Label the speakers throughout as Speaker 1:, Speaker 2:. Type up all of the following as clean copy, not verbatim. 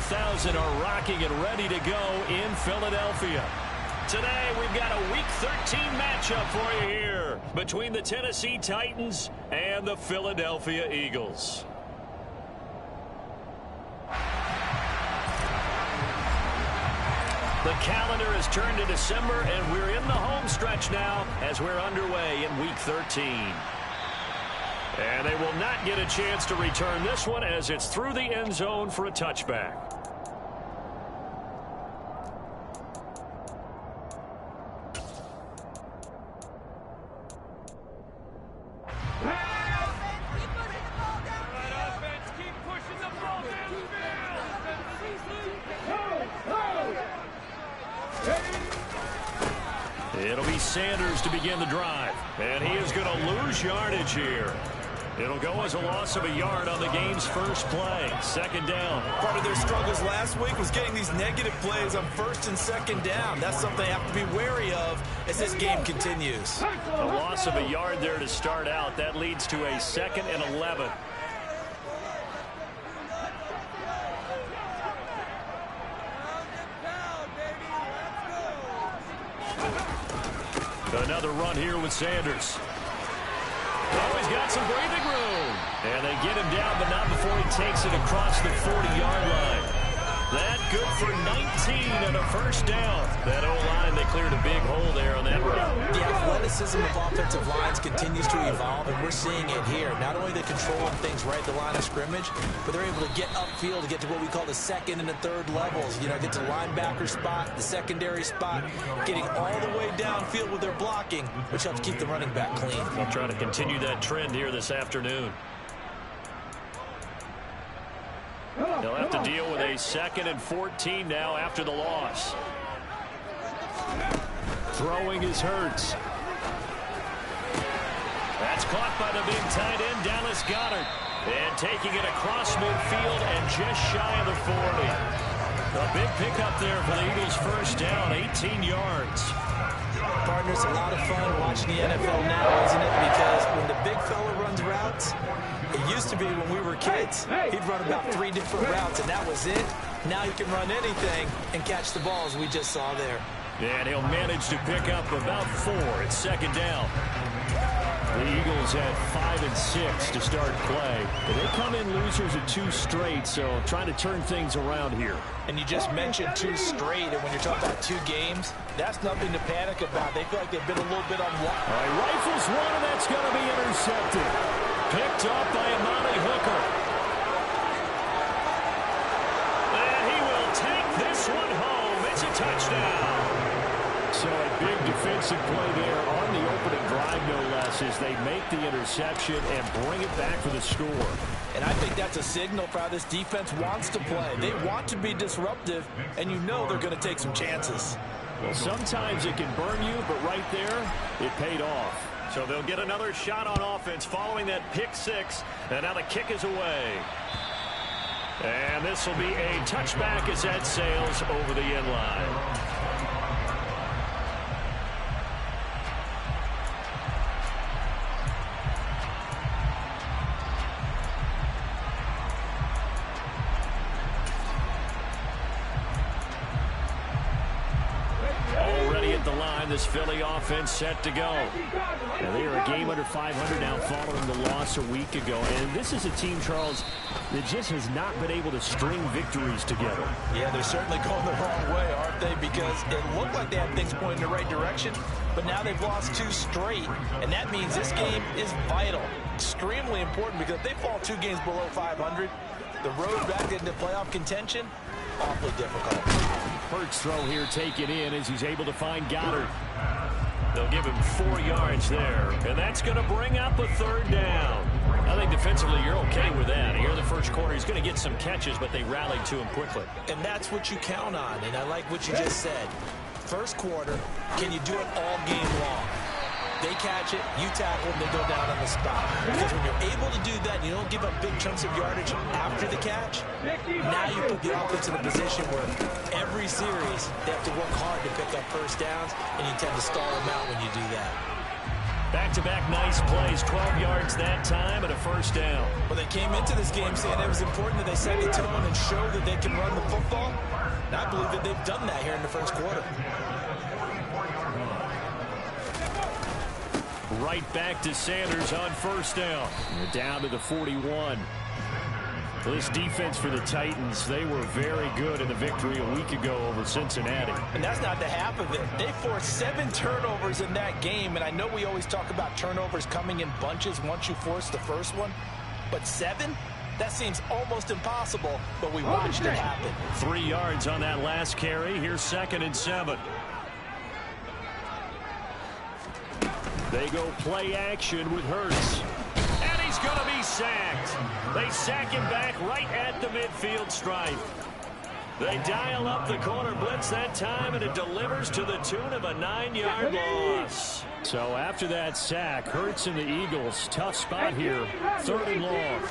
Speaker 1: 30,000 are rocking and ready to go in Philadelphia. Today, we've got a Week 13 matchup for you here between the Tennessee Titans and the Philadelphia Eagles. The calendar has turned to December, and we're in the home stretch now as we're underway in Week 13. And they will not get a chance to return this one as it's through the end zone for a touchback. It'll be Sanders to begin the drive, and he is going to lose yardage here. It'll go as a loss of a yard on the game's first play. Second down.
Speaker 2: Part of their struggles last week was getting these negative plays on first and second down. That's something they have to be wary of as this game continues.
Speaker 1: A loss of a yard there to start out. That leads to a 2nd and 11. Another run here with Sanders. Oh, he's got some breathing room. And they get him down, but not before he takes it across the 40-yard line. That good for 19 and a first down. That O-line, they cleared a big hole there on that run.
Speaker 2: The athleticism of offensive lines continues to evolve, and we're seeing it here. Not only are they controlling things right at the line of scrimmage, but they're able to get upfield to get to what we call the second and the third levels. You know, get to the linebacker spot, the secondary spot, getting all the way downfield with their blocking, which helps keep the running back clean.
Speaker 1: They'll try to continue that trend here this afternoon. They'll have to deal with a 2nd and 14 now after the loss. Throwing is Hurts. That's caught by the big tight end, Dallas Goedert. And taking it across midfield and just shy of the 40. A big pickup there for the Eagles' first down, 18 yards.
Speaker 2: Partner, it's a lot of fun watching the NFL now, isn't it? Because when the big fella runs routes, it used to be when we were kids, he'd run about 3 different routes, and that was it. Now he can run anything and catch the balls we just saw there.
Speaker 1: And he'll manage to pick up about 4 at second down. The Eagles had 5 and 6 to start play. And they come in losers at 2 straight, so trying to turn things around here.
Speaker 2: And you just mentioned 2 straight, and when you're talking about 2 games, that's nothing to panic about. They feel like they've been a little bit on one.
Speaker 1: All right, rifles one, and that's going to be intercepted. Picked up by Amani Hooker. And he will take this one home. It's a touchdown. So a big defensive play there on the opening drive, no less, as they make the interception and bring it back for the score.
Speaker 2: And I think that's a signal for how this defense wants to play. They want to be disruptive, and you know they're going to take some chances.
Speaker 1: Well, sometimes it can burn you, but right there, it paid off. So they'll get another shot on offense following that pick 6, and now the kick is away. And this will be a touchback as that sails over the end line. This Philly offense set to go. Now they are a game under 500 now following the loss a week ago. And this is a team, Charles, that just has not been able to string victories together.
Speaker 2: Yeah, they're certainly going the wrong way, aren't they? Because it looked like they had things pointing in the right direction, but now they've lost 2 straight. And that means this game is vital, extremely important, because if they fall 2 games below 500, the road back into playoff contention, awfully difficult.
Speaker 1: Hurts throw here taken in as he's able to find Goddard. They'll give him 4 yards there, and that's going to bring up a 3rd down. I think defensively you're okay with that. Here in the first quarter, he's going to get some catches, but they rallied to him quickly.
Speaker 2: And that's what you count on, and I like what you just said. First quarter, can you do it all game long? They catch it, you tackle, and they go down on the spot. Because when you're able to do that, you don't give up big chunks of yardage after the catch, now you put the offense in a position where every series they have to work hard to pick up first downs, and you tend to stall them out when you do that.
Speaker 1: Back-to-back nice plays, 12 yards that time and a first down.
Speaker 2: Well, they came into this game saying it was important that they set the tone and show that they can run the football. And I believe that they've done that here in the first quarter.
Speaker 1: Right back to Sanders on first down. They're down to the 41. This defense for the Titans, they were very good in the victory a week ago over Cincinnati.
Speaker 2: And that's not the half of it. They forced 7 turnovers in that game, and I know we always talk about turnovers coming in bunches once you force the first one, but 7? That seems almost impossible, but we watched it happen.
Speaker 1: 3 yards on that last carry. Here's 2nd and 7. They go play action with Hurts. And he's going to be sacked. They sack him back right at the midfield stripe. They dial up the corner blitz that time, and it delivers to the tune of a 9-yard loss. So after that sack, Hurts and the Eagles, tough spot here, 3rd and long.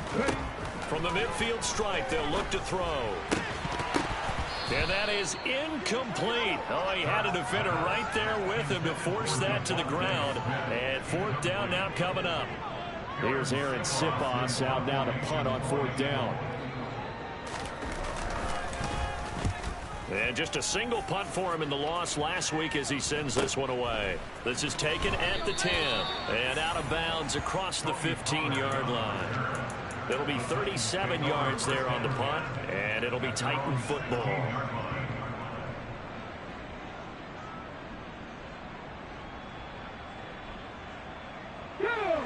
Speaker 1: From the midfield stripe, they'll look to throw. And that is incomplete. Oh, he had a defender right there with him to force that to the ground. And 4th down now coming up. Here's Aaron Sipos out now to punt on 4th down. And just a single punt for him in the loss last week as he sends this one away. This is taken at the 10 and out of bounds across the 15-yard line. It'll be 37 yards there on the punt, and it'll be Titan football.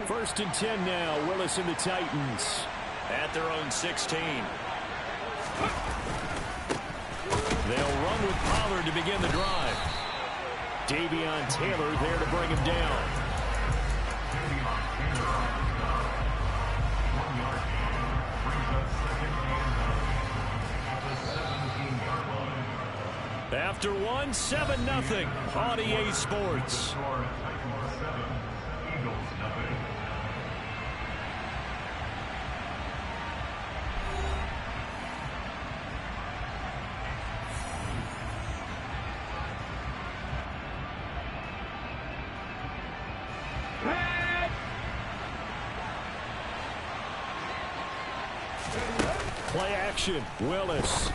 Speaker 1: First and 10 now. Willis and the Titans at their own 16. They'll run with Pollard to begin the drive. Davion Taylor there to bring him down. After 1, 7-0 on EA Sports. Play action, Willis.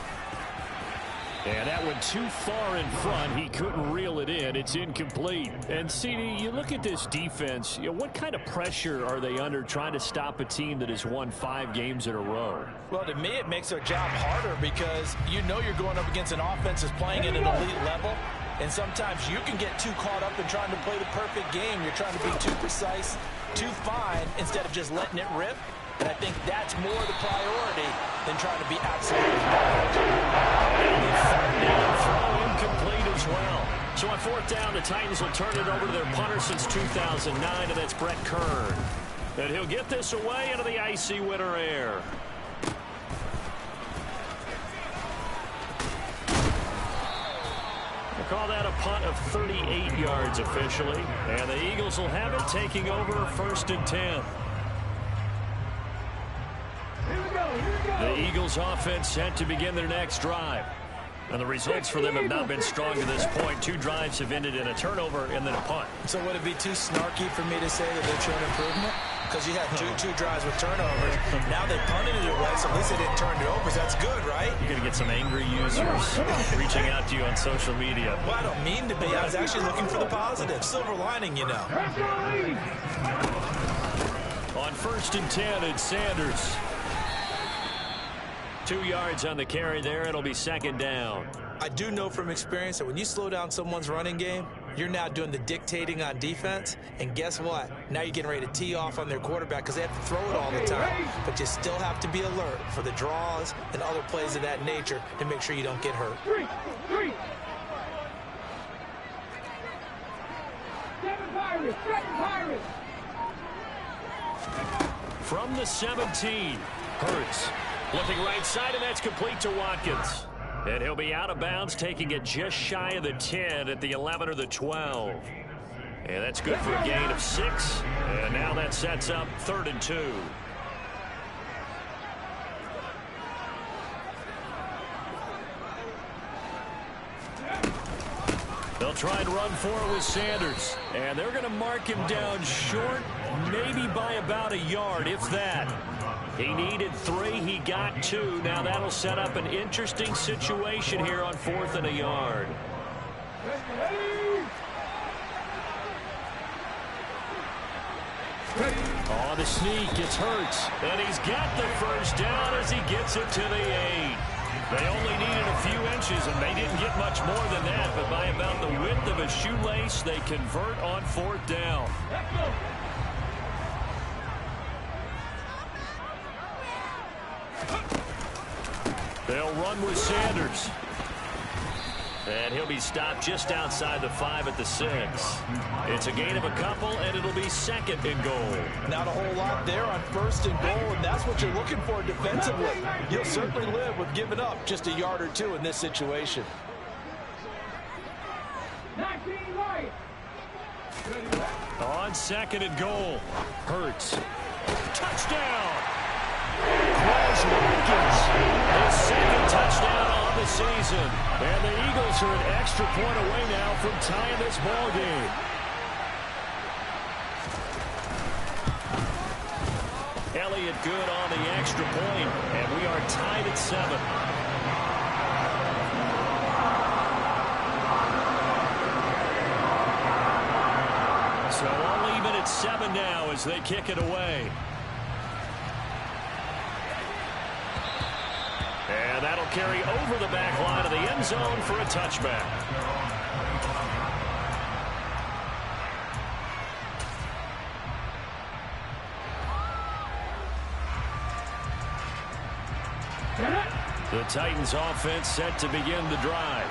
Speaker 1: And that went too far in front. He couldn't reel it in. It's incomplete. And, CD, you look at this defense, what kind of pressure are they under trying to stop a team that has won 5 games in a row?
Speaker 2: Well, to me, it makes their job harder because you know you're going up against an offense that's playing at an elite level. And sometimes you can get too caught up in trying to play the perfect game. You're trying to be too precise, too fine, instead of just letting it rip. And I think that's more the priority than trying to be absolutely perfect.
Speaker 1: Throw incomplete as well. So on 4th down, the Titans will turn it over to their punter since 2009, and that's Brett Kern. And he'll get this away into the icy winter air. We'll call that a punt of 38 yards officially. And the Eagles will have it, taking over 1st and 10. The Eagles offense set to begin their next drive. And the results for them have not been strong to this point. 2 drives have ended in a turnover and then a punt.
Speaker 2: So would it be too snarky for me to say that they've shown improvement? Because you had two drives with turnovers. Now they punted it away, so at least they didn't turn it over. So that's good, right?
Speaker 1: You're going to get some angry users reaching out to you on social media.
Speaker 2: Well, I don't mean to be. I was actually looking for the positive. Silver lining, you know.
Speaker 1: On 1st and 10, it's Sanders. 2 yards on the carry there. It'll be 2nd down.
Speaker 2: I do know from experience that when you slow down someone's running game, you're now doing the dictating on defense. And guess what? Now you're getting ready to tee off on their quarterback because they have to throw it all the time. But you still have to be alert for the draws and other plays of that nature to make sure you don't get hurt.
Speaker 3: 3. 7 Pirates. 7 Pirates.
Speaker 1: From the 17, Hurts. Looking right side, and that's complete to Watkins. And he'll be out of bounds, taking it just shy of the 10 at the 11 or the 12. And that's good for a gain of 6. And now that sets up 3rd and 2. They'll try and run for it with Sanders. And they're going to mark him down short, maybe by about a yard, if that. He needed 3. He got 2. Now that'll set up an interesting situation here on 4th and a yard. On the sneak, it's Hurts. And he's got the first down as he gets it to the 8. They only needed a few inches, and they didn't get much more than that. But by about the width of a shoelace, they convert on 4th down. They'll run with Sanders. And he'll be stopped just outside the 5 at the 6. It's a gain of a couple, and it'll be 2nd and goal.
Speaker 2: Not a whole lot there on 1st and goal, and that's what you're looking for defensively. You'll certainly live with giving up just a yard or 2 in this situation.
Speaker 3: 19 right.
Speaker 1: On 2nd and goal, Hurts. Touchdown! Quez Watkins, his 2nd touchdown on the season. And the Eagles are an extra point away now from tying this ball game. Elliott good on the extra point, and we are tied at 7. So all even at 7 now as they kick it away. And that'll carry over the back line of the end zone for a touchback. The Titans offense set to begin the drive.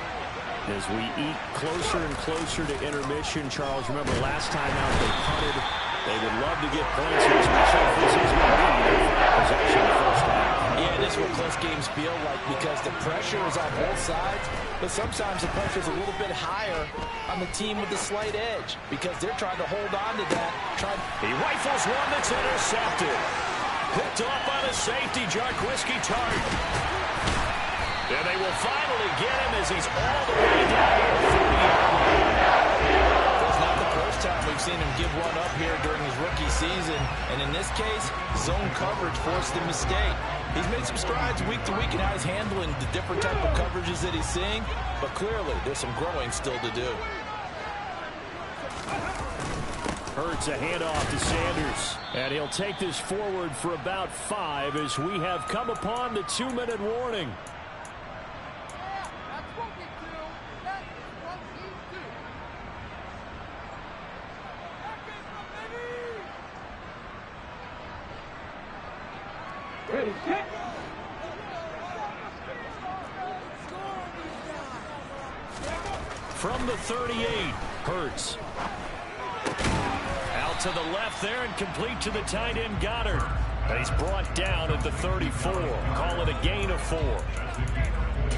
Speaker 1: As we eat closer and closer to intermission, Charles, remember last time out they punted. They would love to get points, especially if this is going to be their possession the first half.
Speaker 2: Yeah, this is what close games feel like because the pressure is on both sides, but sometimes the pressure is a little bit higher on the team with the slight edge because they're trying to hold on to that.
Speaker 1: He rifles one that's intercepted. Picked off by the safety, Jarquiski Tart. And they will finally get him as he's all the way down to the 40-yard line.
Speaker 2: It's not the first time we've seen him give one up here during his rookie season. And in this case, zone coverage forced the mistake. He's made some strides week to week in how he's handling the different type of coverages that he's seeing. But clearly, there's some growing still to do.
Speaker 1: Hurts a handoff to Sanders. And he'll take this forward for about 5 as we have come upon the 2-minute warning.
Speaker 3: Ready, set.
Speaker 1: From the 38, Hurts. Out to the left there and complete to the tight end Goddard. And he's brought down at the 34. Call it a gain of 4.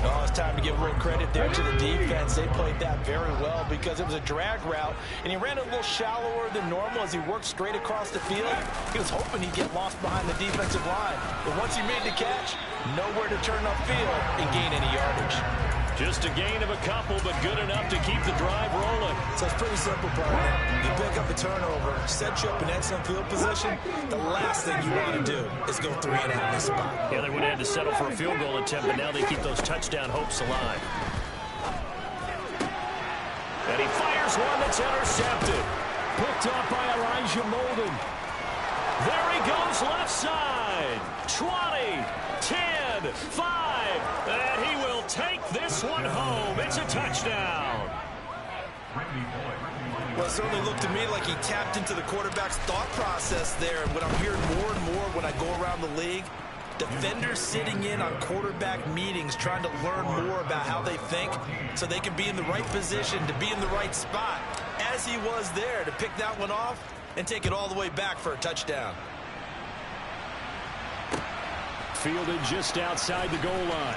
Speaker 2: Oh, it's time to give a little credit there to the defense. They played that very well because it was a drag route, and he ran a little shallower than normal as he worked straight across the field. He was hoping he'd get lost behind the defensive line. But once he made the catch, nowhere to turn upfield and gain any yardage.
Speaker 1: Just a gain of a couple, but good enough to keep the drive rolling.
Speaker 2: So it's pretty simple, partner. You pick up a turnover, set you up in excellent field position. The last thing you want to do is go 3 and out in this spot.
Speaker 1: Yeah, they would have had to settle for a field goal attempt, but now they keep those touchdown hopes alive. And he fires one that's intercepted. Picked up by Elijah Molden. There he goes left side. 20, 10, 5, and he will take this one home. It's a touchdown.
Speaker 2: Well, it certainly looked to me like he tapped into the quarterback's thought process there. And what I'm hearing more and more when I go around the league, defenders sitting in on quarterback meetings trying to learn more about how they think so they can be in the right position to be in the right spot, as he was there to pick that one off and take it all the way back for a touchdown.
Speaker 1: Fielded just outside the goal line.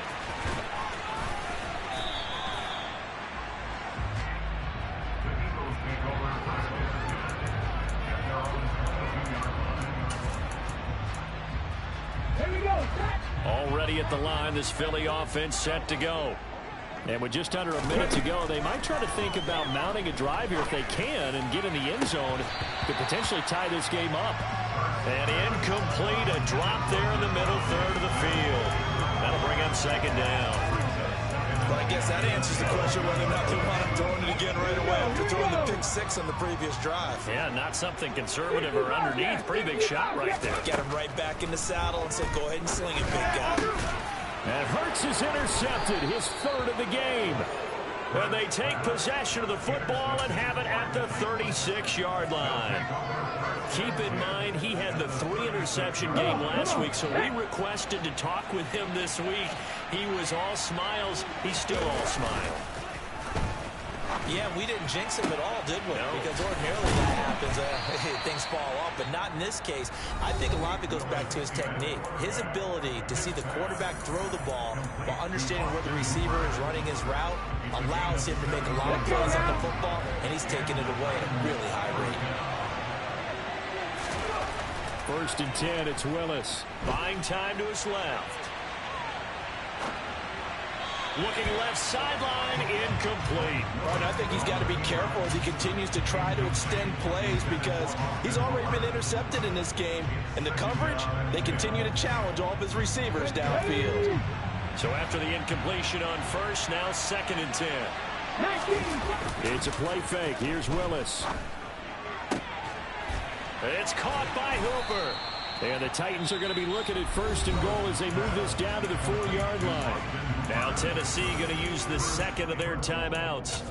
Speaker 3: Here we go, set.
Speaker 1: Already at the line, this Philly offense set to go. And with just under a minute to go, they might try to think about mounting a drive here if they can and get in the end zone to potentially tie this game up. And incomplete, a drop there in the middle third of the field. That'll bring up second down.
Speaker 2: Well, I guess that answers the question whether or not they want him throwing it again right away after throwing the pick six on the previous drive.
Speaker 1: Yeah, not something conservative or underneath. Pretty big shot right there.
Speaker 2: Get him right back in the saddle and say, go ahead and sling it, big guy.
Speaker 1: And Hurts is intercepted, his third of the game. And they take possession of the football and have it at the 36-yard line. Keep in mind, he had the 3-interception game last week, so we requested to talk with him this week. He was all smiles. He's still all smile.
Speaker 2: Yeah, we didn't jinx him at all, did we? No. Because ordinarily that happens. Things fall off, but not in this case. I think a lot of it goes back to his technique. His ability to see the quarterback throw the ball while understanding where the receiver is running his route allows him to make a lot of plays on the football, and he's taking it away at a really high rate.
Speaker 1: 1st and 10, it's Willis. Buying time to his left. Looking left sideline, incomplete.
Speaker 2: And I think he's got to be careful as he continues to try to extend plays because he's already been intercepted in this game. And the coverage, they continue to challenge all of his receivers downfield.
Speaker 1: So after the incompletion on first, now 2nd and 10. It's a play fake. Here's Willis. It's caught by Hooper. And the Titans are going to be looking at 1st and goal as they move this down to the 4-yard line. Now Tennessee going to use the 2nd of their timeouts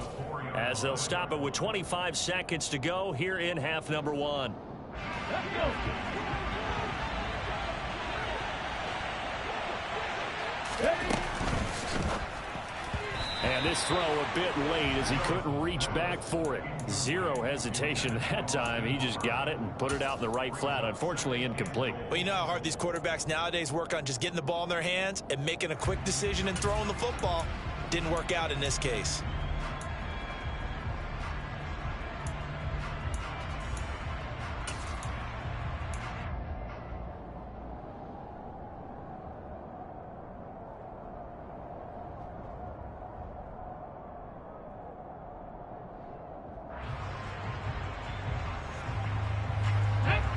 Speaker 1: as they'll stop it with 25 seconds to go here in half number 1.
Speaker 3: Let's go.
Speaker 1: And this throw a bit late as he couldn't reach back for it. Zero hesitation that time. He just got it and put it out in the right flat. Unfortunately, incomplete.
Speaker 2: Well, you know how hard these quarterbacks nowadays work on just getting the ball in their hands and making a quick decision and throwing the football. Didn't work out in this case.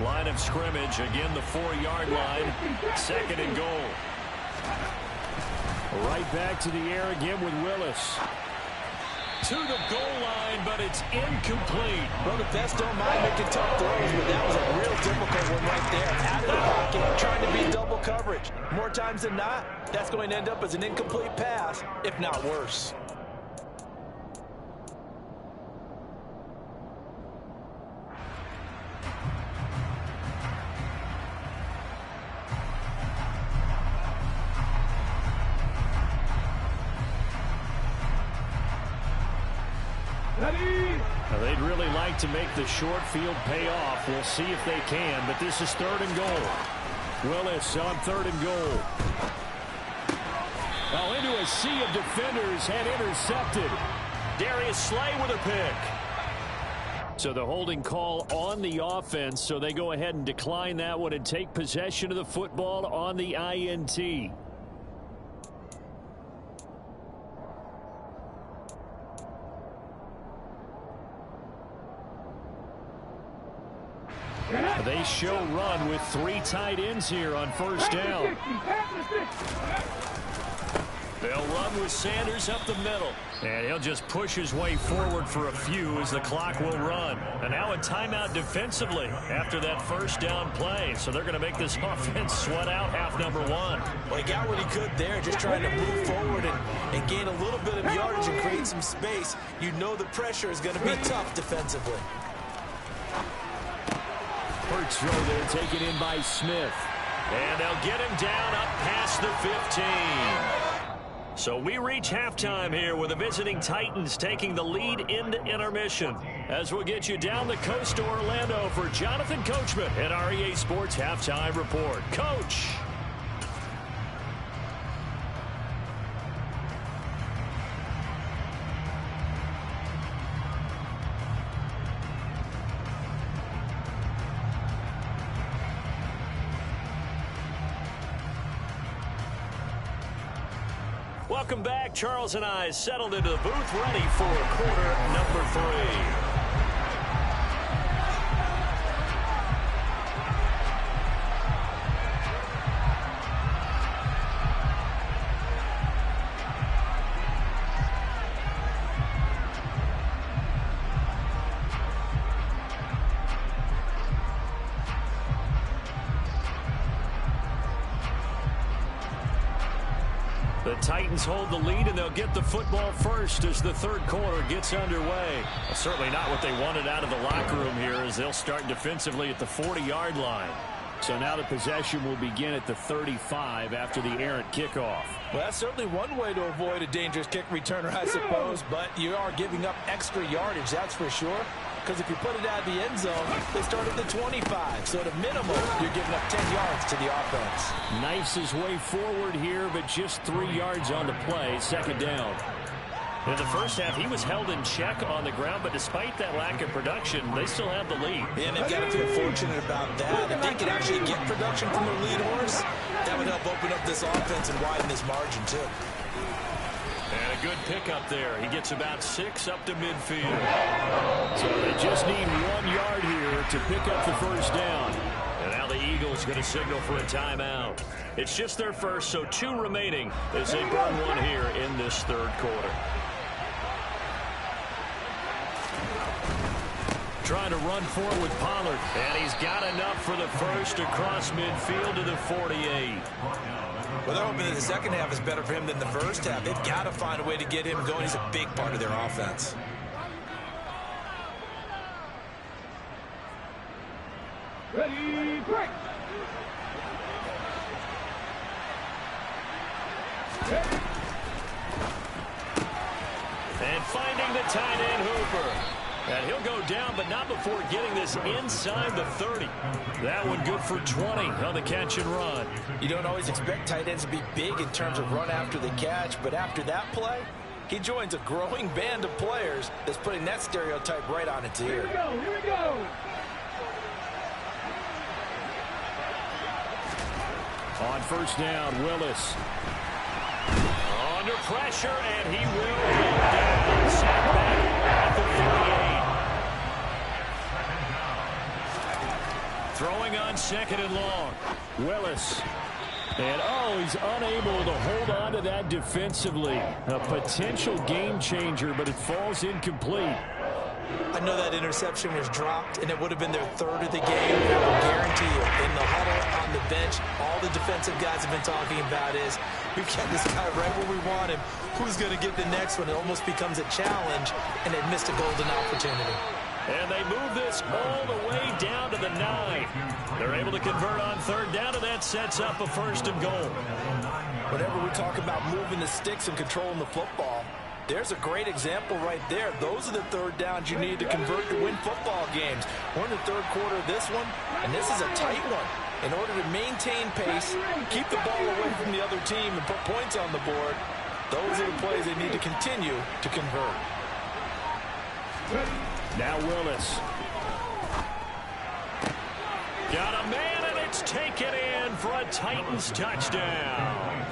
Speaker 1: Line of scrimmage, again the 4-yard line, 2nd and goal. Right back to the air again with Willis. To the goal line, but it's incomplete.
Speaker 2: Well, the best don't mind making tough throws, but that was a real difficult one right there. Out of the pocket, trying to beat double coverage. More times than not, that's going to end up as an incomplete pass, if not worse.
Speaker 1: Now, they'd really like to make the short field pay off. We'll see if they can, but this is 3rd and goal. Willis on 3rd and goal. Well, into a sea of defenders and intercepted. Darius Slay with a pick. So the holding call on the offense, so they go ahead and decline that one and take possession of the football on the INT. They show run with 3 tight ends here on 1st down. They'll run with Sanders up the middle. And he'll just push his way forward for a few as the clock will run. And now a timeout defensively after that 1st down play. So they're going to make this offense sweat out half number 1.
Speaker 2: Well, he got what he could there, just trying to move forward and gain a little bit of yardage and create some space. You know the pressure is going to be tough defensively.
Speaker 1: Hurts throw there, taken in by Smith. And they'll get him down up past the 15. So we reach halftime here with the visiting Titans taking the lead into intermission. As we'll get you down the coast to Orlando for Jonathan Coachman at our EA Sports Halftime Report. Coach. Welcome back. Charles and I settled into the booth, ready for quarter number 3. The Titans hold the lead, and they'll get the football first as the third quarter gets underway. Well, certainly not what they wanted out of the locker room here, as they'll start defensively at the 40-yard line. So now the possession will begin at the 35 after the errant kickoff.
Speaker 2: Well, that's certainly one way to avoid a dangerous kick returner, I suppose, but you are giving up extra yardage, that's for sure. Because if you put it out of the end zone, they start at the 25. So at a minimum, you're giving up 10 yards to the offense.
Speaker 1: Knifes his way forward here, but just 3 yards on the play, second down. In the first half, he was held in check on the ground, but despite that lack of production, they still have the lead.
Speaker 2: And they've got to feel fortunate about that. If they could actually get production from their lead horse, that would help open up this offense and widen this margin, too.
Speaker 1: And a good pickup there. He gets about 6 up to midfield. So they just need 1 yard here to pick up the first down. And now the Eagles going to signal for a timeout. It's just their first, so 2 remaining as they burn 1 here in this third quarter. Trying to run forward with Pollard. And he's got enough for the first across midfield to the 48.
Speaker 2: Well, they're hoping that the second half is better for him than the first half. They've got to find a way to get him going. He's a big part of their offense.
Speaker 3: Ready, break.
Speaker 1: And finding the tight end Hooper. And he'll go down, but not before getting this inside the 30. That one good for 20 on the catch and run.
Speaker 2: You don't always expect tight ends to be big in terms of run after the catch, but after that play, he joins a growing band of players that's putting that stereotype right on its ear.
Speaker 3: Here we go, here we go.
Speaker 1: On first down, Willis. Under pressure, and he will go down. Sacked back at the 38. Throwing on second and long. Willis. And, he's unable to hold on to that defensively. A potential game changer, but it falls incomplete.
Speaker 2: I know that interception was dropped, and it would have been their third of the game. I will guarantee you, in the huddle, on the bench, all the defensive guys have been talking about is, we've got this guy right where we want him. Who's going to get the next one? It almost becomes a challenge, and they've missed a golden opportunity.
Speaker 1: And they move this all the way down to the 9. They're able to convert on third down, and that sets up a first and goal.
Speaker 2: Whenever we talk about moving the sticks and controlling the football, there's a great example right there. Those are the third downs you need to convert to win football games. We're in the third quarter of this one, and this is a tight one. In order to maintain pace, keep the ball away from the other team, and put points on the board, those are the plays they need to continue to convert.
Speaker 1: Now Willis. Got a man, and it's taken in for a Titans touchdown.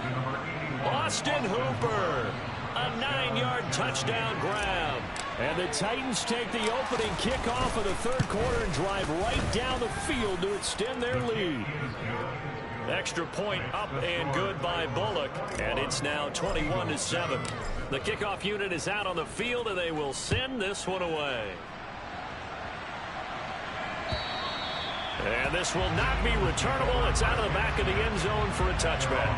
Speaker 1: Austin Hooper. A 9-yard touchdown grab. And the Titans take the opening kickoff of the third quarter and drive right down the field to extend their lead. Extra point up and good by Bullock. And it's now 21-7. The kickoff unit is out on the field, and they will send this one away. And this will not be returnable. It's out of the back of the end zone for a touchback.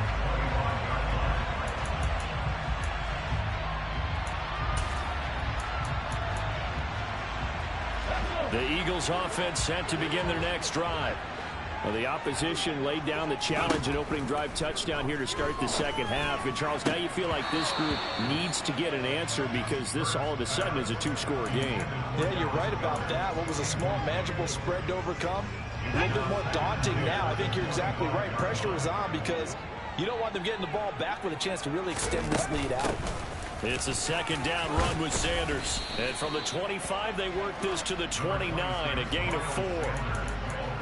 Speaker 1: The Eagles offense set to begin their next drive. Well, the opposition laid down the challenge and opening drive touchdown here to start the second half. And, Charles, now you feel like this group needs to get an answer because this all of a sudden is a 2-score game.
Speaker 2: Yeah, you're right about that. What was a small, manageable spread to overcome? A little bit more daunting now. I think you're exactly right. Pressure is on because you don't want them getting the ball back with a chance to really extend this lead out.
Speaker 1: It's a second down run with Sanders. And from the 25, they work this to the 29, a gain of 4.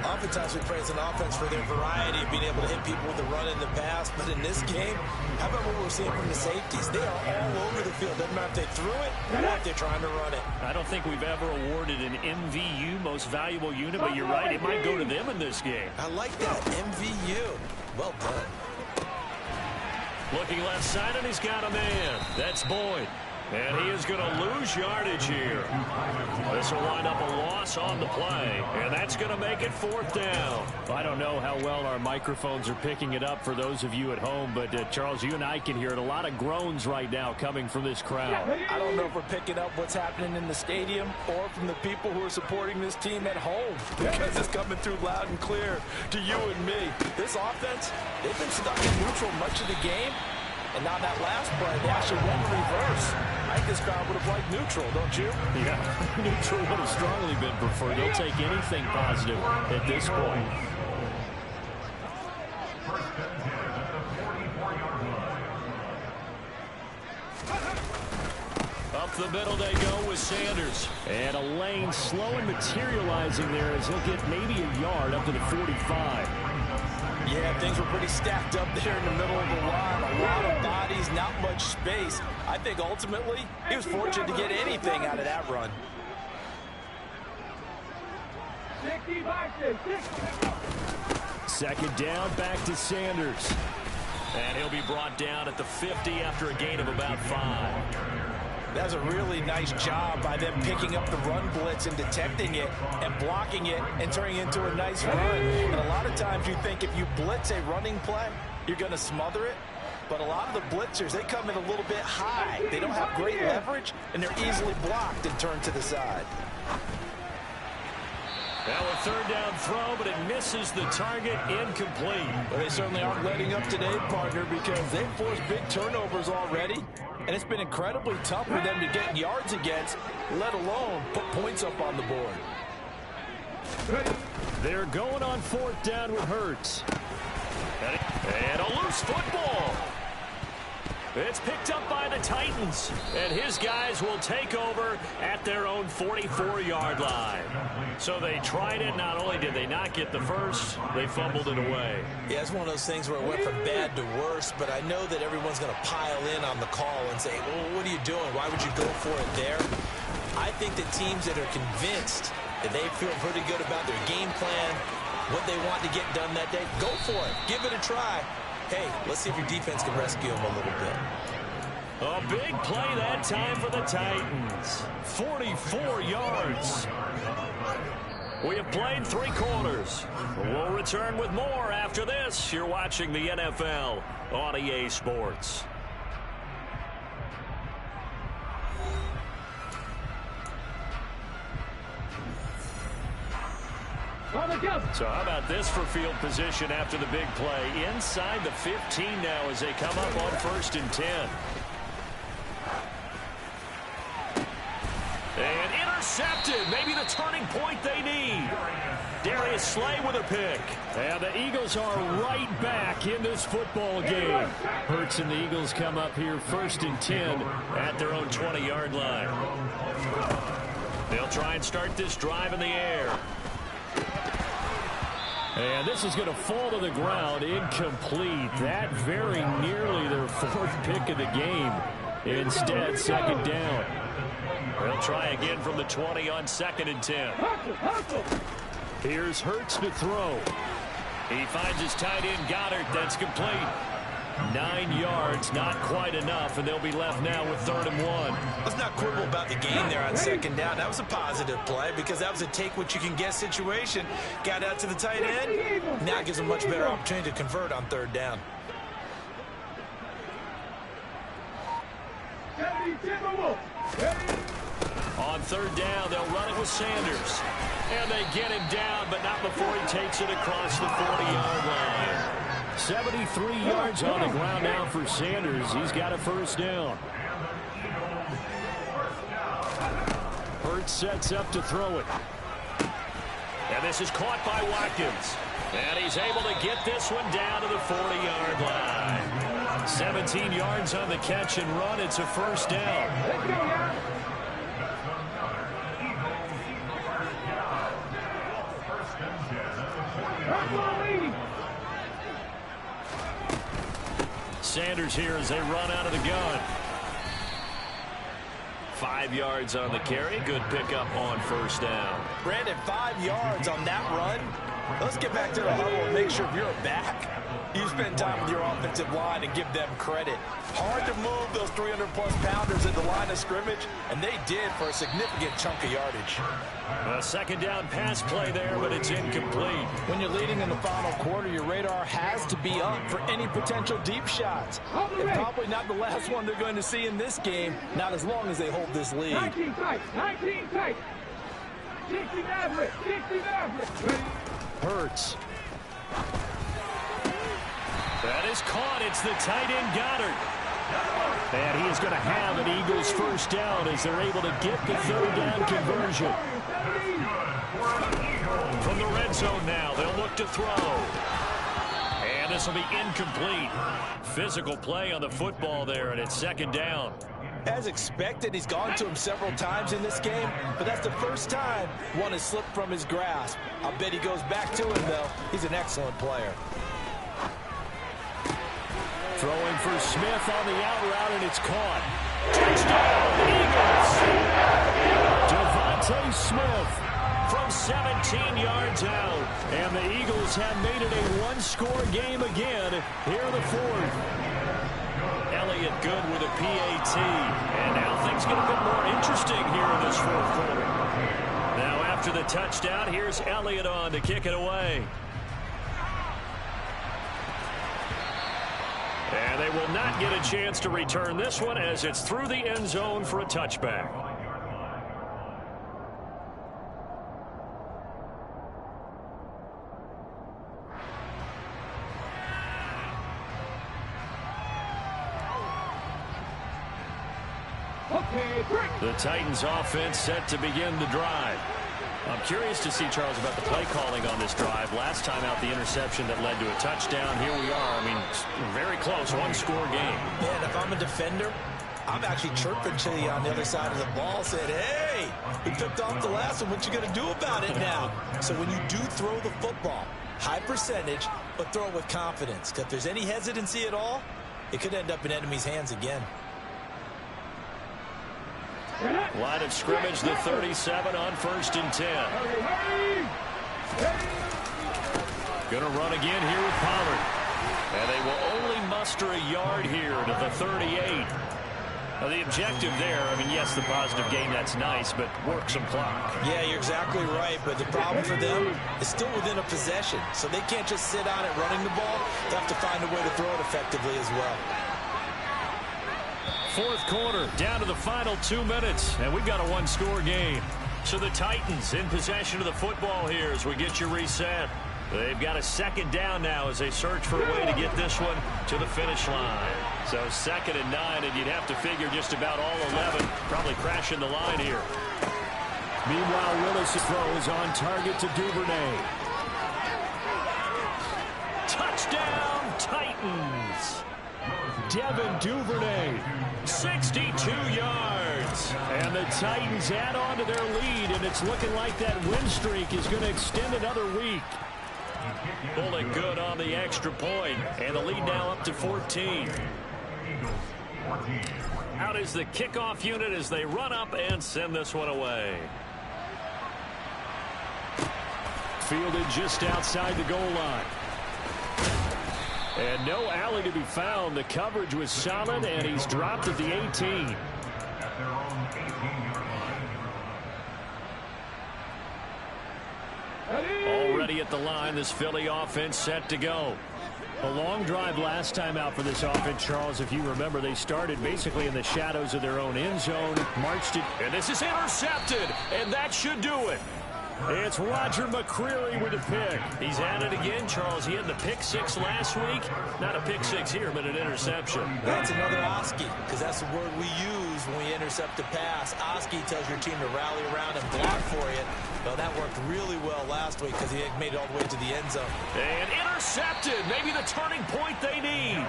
Speaker 2: Oftentimes we praise an offense for their variety of being able to hit people with the run in the pass, but in this game, how about what we're seeing from the safeties? They are all over the field. Doesn't matter if they threw it or if they're trying to run it.
Speaker 1: I don't think we've ever awarded an MVU, most valuable unit, but you're right, it might go to them in this game.
Speaker 2: I like that, MVU. Well done.
Speaker 1: Looking left side, and he's got a man. That's Boyd. And he is going to lose yardage here. This will wind up a loss on the play, and that's going to make it 4th down. I don't know how well our microphones are picking it up for those of you at home, but Charles, you and I can hear it. A lot of groans right now coming from this crowd.
Speaker 2: I don't know if we're picking up what's happening in the stadium or from the people who are supporting this team at home, because it's coming through loud and clear to you and me. This offense, they've been stuck in neutral much of the game. And now that last play, they actually went in reverse. I think this crowd would have liked neutral, don't you?
Speaker 1: Yeah, neutral would have strongly been preferred. They'll take anything positive at this point. Up the middle they go with Sanders. And a lane slow and materializing there as he'll get maybe a yard up to the 45.
Speaker 2: Yeah, things were pretty stacked up there in the middle of the line. A lot of bodies, not much space. I think ultimately he was fortunate to get anything out of that run.
Speaker 1: 2nd down, back to Sanders. And he'll be brought down at the 50 after a gain of about 5.
Speaker 2: That's a really nice job by them picking up the run blitz and detecting it and blocking it and turning it into a nice run. And a lot of times you think if you blitz a running play, you're going to smother it. But a lot of the blitzers, they come in a little bit high. They don't have great leverage, and they're easily blocked and turned to the side.
Speaker 1: Now a 3rd down throw, but it misses the target, incomplete.
Speaker 2: But they certainly aren't letting up today, partner, because they've forced big turnovers already. And it's been incredibly tough for them to get yards against, let alone put points up on the board.
Speaker 1: They're going on 4th down with Hurts. And a loose football. It's picked up by the Titans. And his guys will take over at their own 44-yard line. So they tried it. Not only did they not get the first, they fumbled it away.
Speaker 2: Yeah, it's one of those things where it went from bad to worse, but I know that everyone's going to pile in on the call and say, well, what are you doing? Why would you go for it there? I think that teams that are convinced that they feel pretty good about their game plan, what they want to get done that day, go for it. Give it a try. Hey, let's see if your defense can rescue them a little bit.
Speaker 1: A big play that time for the Titans. 44 yards. We have played 3 quarters. We'll return with more after this. You're watching the NFL on EA Sports. So how about this for field position after the big play? Inside the 15 now as they come up on 1st and 10. And intercepted. Maybe the turning point they need. Darius Slay with a pick. And the Eagles are right back in this football game. Hurts and the Eagles come up here 1st and 10 at their own 20-yard line. They'll try and start this drive in the air. And this is going to fall to the ground, incomplete. That very nearly their 4th pick of the game. Instead, 2nd down. They'll try again from the 20 on 2nd and 10. Here's Hurts to throw. He finds his tight end, Goddard. That's complete. 9 yards, not quite enough, and they'll be left now with 3rd and 1.
Speaker 2: Let's not quibble about the gain there on 2nd down. That was a positive play because that was a take-what-you-can-get situation. Got out to the tight end. Now gives a much better opportunity to convert on 3rd down.
Speaker 1: On 3rd down, they'll run it with Sanders. And they get him down, but not before he takes it across the 40-yard line. 73 yards on the ground now for Sanders. He's got a 1st down. Hurts sets up to throw it. And this is caught by Watkins. And he's able to get this one down to the 40-yard line. 17 yards on the catch and run. It's a 1st down. Sanders here as they run out of the gun. 5 yards on the carry. Good pickup on first down.
Speaker 2: Brandon, 5 yards on that run. Let's get back to the huddle and make sure if you're a back, you spend time with your offensive line and give them credit. Hard to move those 300-plus pounders at the line of scrimmage, and they did for a significant chunk of yardage.
Speaker 1: A second down pass play there, but it's incomplete.
Speaker 4: When you're leading in the final quarter, your radar has to be up for any potential deep shots. And probably not the last one they're going to see in this game, not as long as they hold this lead.
Speaker 3: 19 tight, 19 tight. 60 average, 60 average.
Speaker 1: Hurts. That is caught. It's the tight end Goddard. And he is going to have an Eagles first down as they're able to get the third down conversion. From the red zone now, they'll look to throw. And this will be incomplete. Physical play on the football there, and it's second down.
Speaker 2: As expected, he's gone to him several times in this game, but that's the first time one has slipped from his grasp. I'll bet he goes back to him, though. He's an excellent player.
Speaker 1: Throwing for Smith on the out route, and it's caught. Touchdown, Eagles! Devontae Smith from 17 yards out. And the Eagles have made it a one-score game again here in the fourth. Elliott good with a PAT. And now things get a bit more interesting here in this fourth quarter. Now after the touchdown, here's Elliott on to kick it away. And they will not get a chance to return this one as it's through the end zone for a touchback. The Titans offense set to begin the drive. I'm curious to see, Charles, about the play calling on this drive. Last time out, the interception that led to a touchdown. Here we are. I mean, very close, one-score game.
Speaker 2: Man, if I'm a defender, I'm actually chirping to you on the other side of the ball, saying, hey, we picked off the last one. What you going to do about it now? So when you do throw the football, high percentage, but throw it with confidence. Because if there's any hesitancy at all, it could end up in enemy's hands again.
Speaker 1: Line of scrimmage, the 37 on 1st and 10. Going to run again here with Pollard. And they will only muster a yard here to the 38. Now the objective there, I mean, yes, the positive gain, that's nice, but work some clock.
Speaker 2: Yeah, you're exactly right, but the problem for them is still within a possession. So they can't just sit on it running the ball. They have to find a way to throw it effectively as well.
Speaker 1: Fourth quarter, down to the final 2 minutes, and we've got a one-score game. So the Titans in possession of the football here as we get you reset. They've got a second down now as they search for a way to get this one to the finish line. So 2nd and 9, and you'd have to figure just about all 11 probably crashing the line here. Meanwhile, Willis throws on target to Duvernay. Touchdown, Titans! Devin Duvernay, 62 yards. And the Titans add on to their lead, and it's looking like that win streak is going to extend another week. Pulling good on the extra point, and the lead now up to 14. Out is the kickoff unit as they run up and send this one away. Fielded just outside the goal line. And no alley to be found. The coverage was solid, and he's dropped at the 18. Already at the line, this Philly offense set to go. A long drive last time out for this offense, Charles. If you remember, they started basically in the shadows of their own end zone, marched it, and this is intercepted, and that should do it. It's Roger McCreary with a pick. He's at it again, Charles. He had the pick six last week. Not a pick six here, but an interception.
Speaker 2: That's another Oski, because that's the word we use when we intercept a pass. Oski tells your team to rally around and block for you. Well, that worked really well last week because he made it all the way to the end zone.
Speaker 1: And intercepted. Maybe the turning point they need.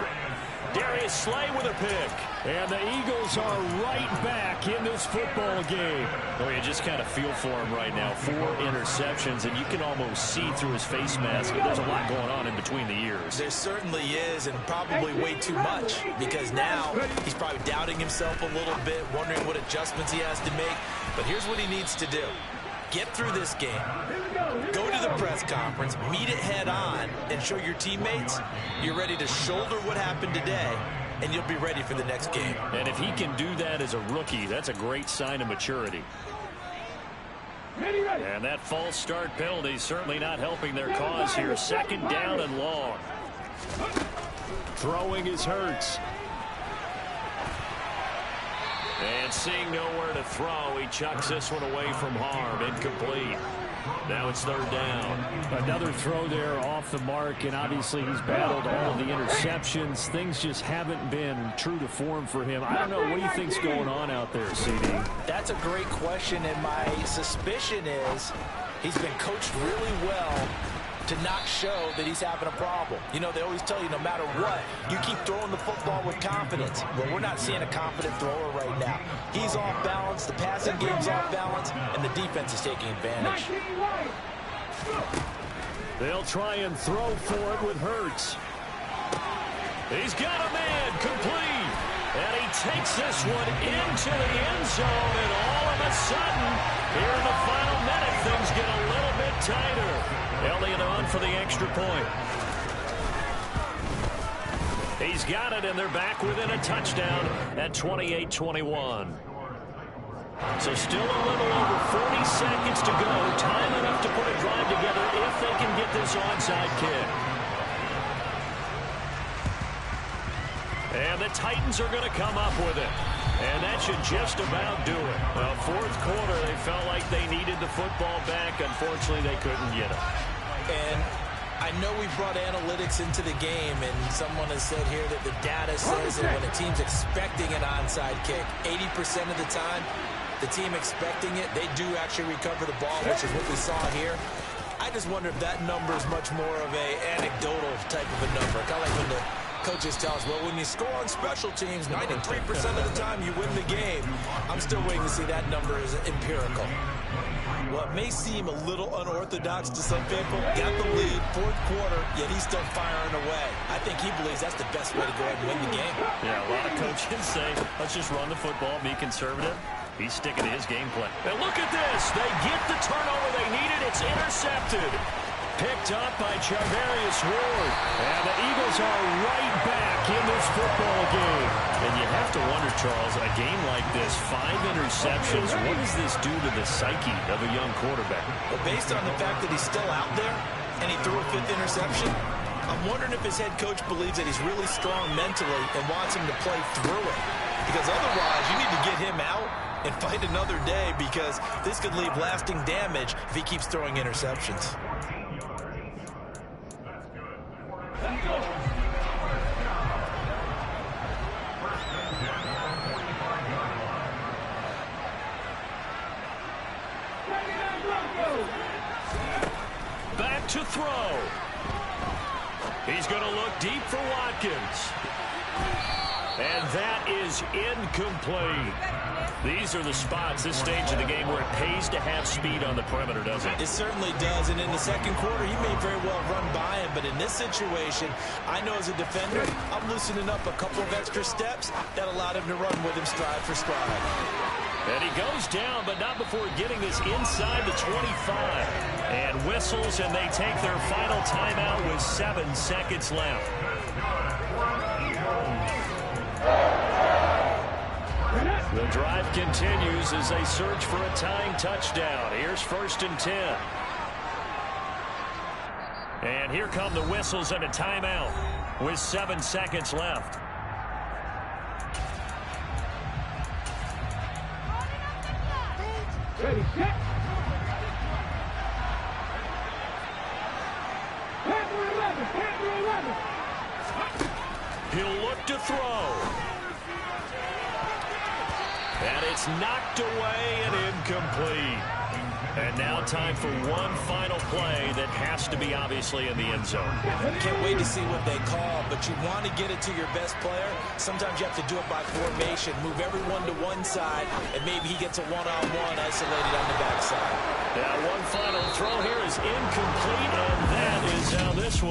Speaker 1: Darius Slay with a pick. And the Eagles are right back in this football game. Oh, you just kind of feel for him right now. 4 interceptions, and you can almost see through his face mask. There's a lot going on in between the ears.
Speaker 2: There certainly is, and probably way too much, because now he's probably doubting himself a little bit, wondering what adjustments he has to make. But here's what he needs to do. Get through this game, go to the press conference, meet it head on, and show your teammates you're ready to shoulder what happened today, and you'll be ready for the next game.
Speaker 1: And if he can do that as a rookie, that's a great sign of maturity. And that false start penalty is certainly not helping their cause here. 2nd down and long. Throwing is Hurts. And seeing nowhere to throw, he chucks this one away from harm. Incomplete. Now it's 3rd down.
Speaker 5: Another throw there off the mark, and obviously he's battled all of the interceptions. Things just haven't been true to form for him. I don't know. What do you think's going on out there, CD?
Speaker 4: That's a great question, and my suspicion is he's been coached really well to not show that he's having a problem. You know, they always tell you no matter what, you keep throwing the football with confidence. Well, we're not seeing a confident thrower right now. He's off balance, the passing game's off balance, and the defense is taking advantage.
Speaker 1: They'll try and throw for it with Hurts. He's got a man, complete. And he takes this one into the end zone, and all of a sudden, here in the final minute, things get a little bit tighter. Elliott on for the extra point. He's got it, and they're back within a touchdown at 28-21. So still a little over 40 seconds to go. Time enough to put a drive together if they can get this onside kick. And the Titans are going to come up with it. And that should just about do it. Well, 4th quarter, they felt like they needed the football back. Unfortunately, they couldn't get it.
Speaker 2: And I know we brought analytics into the game, and someone has said here that the data says that when a team's expecting an onside kick, 80% of the time, the team expecting it, they do actually recover the ball, which is what we saw here. I just wonder if that number is much more of a anecdotal type of a number. Kind of like when the coaches tell us, well, when you score on special teams, 93% of the time you win the game. I'm still waiting to see that number as empirical. Well, it may seem a little unorthodox to some people. Got the lead, 4th quarter, yet he's still firing away. I think he believes that's the best way to go ahead and win the game.
Speaker 1: Yeah, a lot of coaches say, let's just run the football, be conservative. He's sticking to his game plan. And look at this. They get the turnover they needed. It's intercepted. Picked up by Charvarius Ward. And the Eagles are right back in this football game. And you have to wonder, Charles, a game like this, 5 interceptions, what does this do to the psyche of a young quarterback?
Speaker 2: Well, based on the fact that he's still out there and he threw a 5th interception, I'm wondering if his head coach believes that he's really strong mentally and wants him to play through it. Because otherwise, you need to get him out and fight another day, because this could leave lasting damage if he keeps throwing interceptions.
Speaker 1: Back to throw. He's going to look deep for Watkins. And that is incomplete. These are the spots, this stage of the game, where it pays to have speed on the perimeter, doesn't it?
Speaker 2: It certainly does, and in the 2nd quarter, he may very well run by him, but in this situation, I know as a defender, I'm loosening up a couple of extra steps that allowed him to run with him stride for stride.
Speaker 1: And he goes down, but not before getting this inside the 25. And whistles, and they take their final timeout with 7 seconds left. The drive continues as they search for a tying touchdown. Here's 1st and 10. And here come the whistles and a timeout with 7 seconds left.
Speaker 3: Ready, set. Panther 11, Panther 11.
Speaker 1: He'll look to throw. And it's knocked away and incomplete. And now time for one final play that has to be obviously in the end zone.
Speaker 2: Can't wait to see what they call, but you want to get it to your best player. Sometimes you have to do it by formation. Move everyone to one side, and maybe he gets a one-on-one isolated on the backside.
Speaker 1: Now one final throw here is incomplete, and that is how this one